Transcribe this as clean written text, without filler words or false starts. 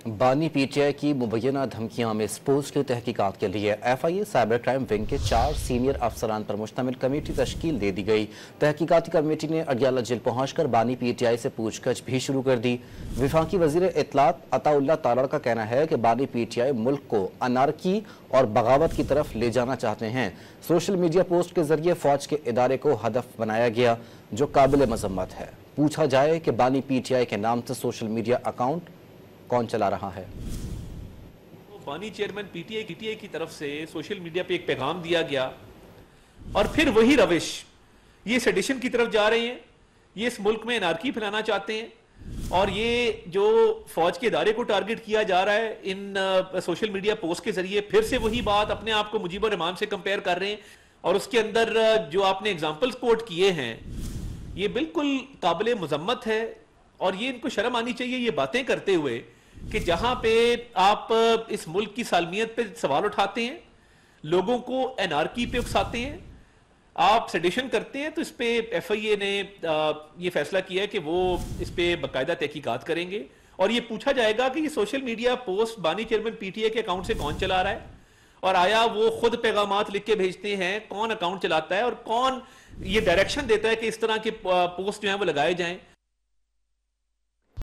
बानी पीटीआई की मुबैना धमकियां में पोस्ट की तहकीकात के लिए FIA साइबर क्राइम विंग के 4 सीनियर अफसरान पर मुश्तमिल कमेटी तश्कील दे दी गई। तहकीकाती कमेटी ने अडियाला जेल पहुंचकर बानी पीटीआई से पूछगछ भी शुरू कर दी। वफाकी वजीर इत्तलात अताउल्लाह तारड़ का कहना है कि बानी पीटीआई मुल्क को अनारकी और बगावत की तरफ ले जाना चाहते हैं। सोशल मीडिया पोस्ट के जरिए फौज के इदारे को हदफ बनाया गया, जो काबिल मजम्मत है। पूछा जाए कि बानी पीटीआई के नाम से सोशल मीडिया अकाउंट कौन चला रहा है। बानी चेयरमैन पीटीआई की तरफ से सोशल मीडिया पे एक पैगाम दिया गया और फिर वही रविश, ये सेडिशन की तरफ जा रहे हैं, ये इस मुल्क में एनार्की फैलाना चाहते हैं और ये जो फौज के इदारे को टारगेट किया जा रहा है इन सोशल मीडिया पोस्ट के जरिए, फिर से वही बात अपने आप को मुजीबुर रहमान से कंपेयर कर रहे हैं। और उसके अंदर जो आपने एग्जाम्पल्स कोट किए हैं, ये बिल्कुल काबिल मजम्मत है और ये इनको शर्म आनी चाहिए ये बातें करते हुए कि जहां पे आप इस मुल्क की सालमियत पे सवाल उठाते हैं, लोगों को एनआरकी पे उकसाते हैं, आप सेडिशन करते हैं, तो इस पे FIA ने ये फैसला किया है कि वो इस पे बाकायदा तहकीकात करेंगे और ये पूछा जाएगा कि ये सोशल मीडिया पोस्ट बानी चेयरमैन पीटीआई के अकाउंट से कौन चला रहा है और आया वो खुद पैगामात लिख के भेजते हैं, कौन अकाउंट चलाता है और कौन ये डायरेक्शन देता है कि इस तरह के पोस्ट जो है वो लगाए जाएं।